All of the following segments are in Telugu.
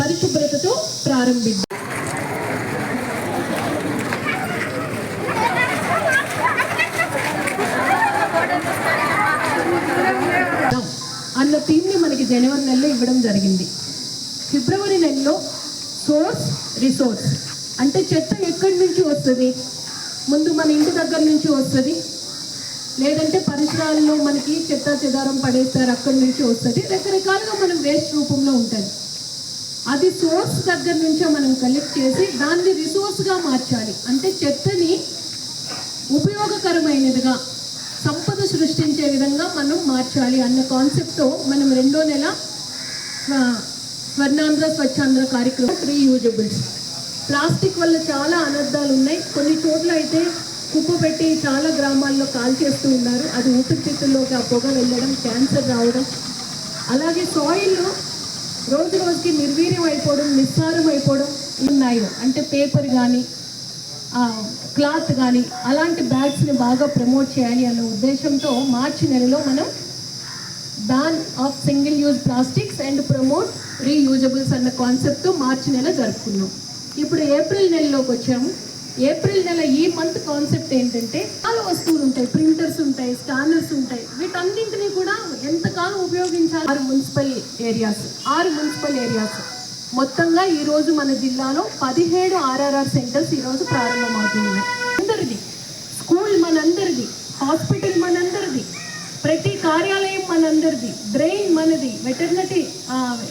పరిశుభ్రతతో ప్రారంభిద్దాం. అన్న థీమ్ని మనకి జనవరి నెలలో ఇవ్వడం జరిగింది. ఫిబ్రవరి నెలలో సోర్స్ రిసోర్స్ అంటే చెత్త ఎక్కడి నుంచి వస్తుంది, ముందు మన ఇంటి దగ్గర నుంచి వస్తుంది, లేదంటే పరిసరాల్లో మనకి చెత్త చెదారం పడేస్తారు అక్కడి నుంచి వస్తుంది, రకరకాలుగా మనం వేస్ట్ రూపంలో ఉంటుంది. అది సోర్స్ దగ్గర నుంచే మనం కలెక్ట్ చేసి దాన్ని రిసోర్స్గా మార్చాలి. అంటే చెత్తని ఉపయోగకరమైనదిగా సంపద సృష్టించే విధంగా మనం మార్చాలి అన్న కాన్సెప్ట్తో మనం 2వ నెల స్వర్ణాంధ్ర స్వచ్ఛాంధ్ర కార్యక్రమం. రీయూజబుల్స్ ప్లాస్టిక్ వల్ల చాలా అనర్థాలు ఉన్నాయి. కొన్ని చోట్ల అయితే కుప్ప పెట్టి చాలా గ్రామాల్లో కాల్ చేస్తూ ఉన్నారు. అది ఊపిరితిత్తుల్లోకి ఆ పొగ వెళ్ళడం, క్యాన్సర్ రావడం, అలాగే సాయిల్ రోజు రోజుకి నిర్వీర్యం అయిపోవడం, నిస్సారం అయిపోవడం ఉన్నాయి. అంటే పేపర్ కానీ క్లాత్ కానీ అలాంటి బ్యాగ్స్ని బాగా ప్రమోట్ చేయాలి అన్న ఉద్దేశంతో మార్చి నెలలో మనం ban of single use plastics and promote reusables అన్న కాన్సెప్ట్తో మార్చి నెల జరుపుకున్నాం. ఇప్పుడు ఏప్రిల్ నెలలోకి వచ్చాము. ఏప్రిల్ నెల ఈ మంత్ కాన్సెప్ట్ ఏంటంటే చాలా వస్తువులు ఉంటాయి, ప్రింటర్స్ ఉంటాయి, స్కానర్స్ ఉంటాయి. వీటన్నింటినీ కూడా ఎంతకాలం ఉపయోగించాలి. 6 మున్సిపల్ ఏరియాస్ మొత్తంగా ఈరోజు మన జిల్లాలో 17 ఆర్ఆర్ఆర్ సెంటర్స్ ఈరోజు ప్రారంభమవుతున్నాయి. అందరిది స్కూల్ మనందరిది, హాస్పిటల్ మనందరిది, ప్రతి కార్యాలయం మనందరిది, డ్రైన్ మనది,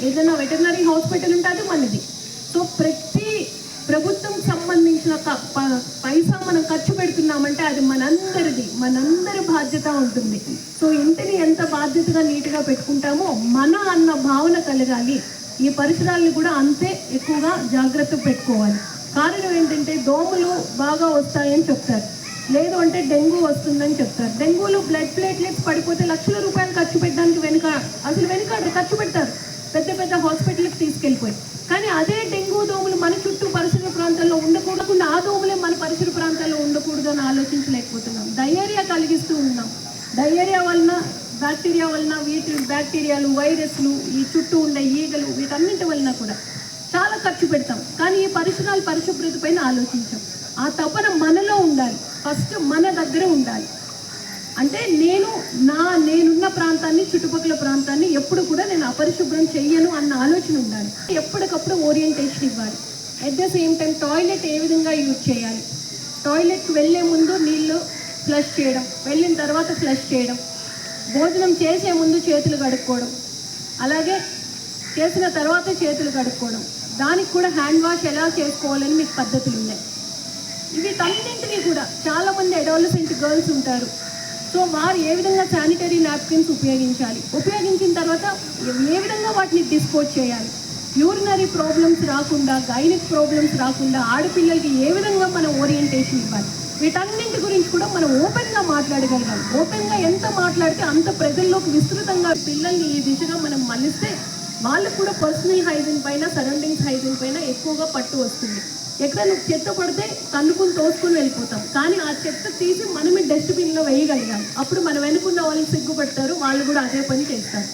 ఏదైనా వెటర్నరీ హాస్పిటల్ ఉంటే అది మనది. సో ప్రతి ప్రభుత్వం సంబంధించిన పైసా మనం ఖర్చు పెడుతున్నామంటే అది మనందరి బాధ్యత ఉంటుంది. సో ఇంటిని ఎంత బాధ్యతగా నీట్గా పెట్టుకుంటామో మన అన్న భావన కలగాలి. ఈ పరిసరాలను కూడా అంతే ఎక్కువగా జాగ్రత్త పెట్టుకోవాలి. కారణం ఏంటంటే దోమలు బాగా వస్తాయని చెప్తారు, లేదు అంటే డెంగ్యూ వస్తుందని చెప్తారు. డెంగ్యూలో బ్లడ్ ప్లేట్లెట్స్ పడిపోతే లక్షల రూపాయలు ఖర్చు పెట్టడానికి వెనుకాడరు, ఖర్చు పెడతారు పెద్ద పెద్ద హాస్పిటల్కి తీసుకెళ్ళిపోయి. కానీ అదే డెంగ్యూ దోమలు మన చుట్టూ పరిసర ప్రాంతాల్లో ఉండకూడకుండా ఆ దోమలే మన పరిసర ప్రాంతాల్లో ఉండకూడదు అని ఆలోచించలేకపోతున్నాం. డయేరియా కలిగిస్తూ ఉన్నాం. డయేరియా వలన, బ్యాక్టీరియా వలన, బ్యాక్టీరియాలు, వైరస్లు, ఈ చుట్టూ ఉండే ఈగలు, వీటన్నింటి వలన కూడా చాలా ఖర్చు పెడతాం. కానీ ఈ పరిసరాల పరిశుభ్రత పైన ఆలోచించాం. ఆ తపన మనలో ఉండాలి, ఫస్ట్ మన దగ్గర ఉండాలి. అంటే నేనున్న ప్రాంతాన్ని, చుట్టుపక్కల ప్రాంతాన్ని ఎప్పుడు కూడా నేను అపరిశుభ్రం చెయ్యను అన్న ఆలోచన ఉండాలి. ఎప్పటికప్పుడు ఓరియంటేషన్ ఇవ్వాలి. At the same time toilet ఏ విధంగా యూజ్ చేయాలి, టాయిలెట్కి వెళ్ళే ముందు నీళ్ళు ఫ్లష్ చేయడం, వెళ్ళిన తర్వాత ఫ్లష్ చేయడం, భోజనం చేసే ముందు చేతులు కడుక్కోవడం, అలాగే చేసిన తర్వాత చేతులు కడుక్కోవడం, దానికి కూడా హ్యాండ్ వాష్ ఎలా చేసుకోవాలని మీకు పద్ధతులు ఉన్నాయి. వీటన్నింటినీ కూడా చాలామంది అడాలసెంట్ గర్ల్స్ ఉంటారు. సో వారు ఏ విధంగా శానిటరీ నాప్కిన్స్ ఉపయోగించిన తర్వాత ఏ విధంగా వాటిని డిస్పోజ్ చేయాలి, యూరినరీ ప్రాబ్లమ్స్ రాకుండా, గైనిక్ ప్రాబ్లమ్స్ రాకుండా ఆడపిల్లలకి ఏ విధంగా మనం ఓరియంటేషన్ ఇవ్వాలి, వీటన్నింటి గురించి కూడా మనం ఓపెన్గా మాట్లాడగలగాలి. ఓపెన్గా ఎంత మాట్లాడితే అంత ప్రజల్లోకి విస్తృతంగా పిల్లల్ని ఈ దిశగా మనం మళ్ళిస్తే వాళ్ళకు కూడా పర్సనల్ హైజీన్ పైన, సరౌండింగ్స్ హైజీన్ పైన ఎక్కువగా పట్టు వస్తుంది. ఎక్కడైనా చెత్త పడితే తన్నుకుని తోసుకుని వెళ్ళిపోతాం, కానీ ఆ చెత్త తీసి మనమే డస్ట్బిన్లో వేయగలిగాలి. అప్పుడు మన వెనుకున్న వాళ్ళు సిగ్గుపడతారు, వాళ్ళు కూడా అదే పని చేస్తారు.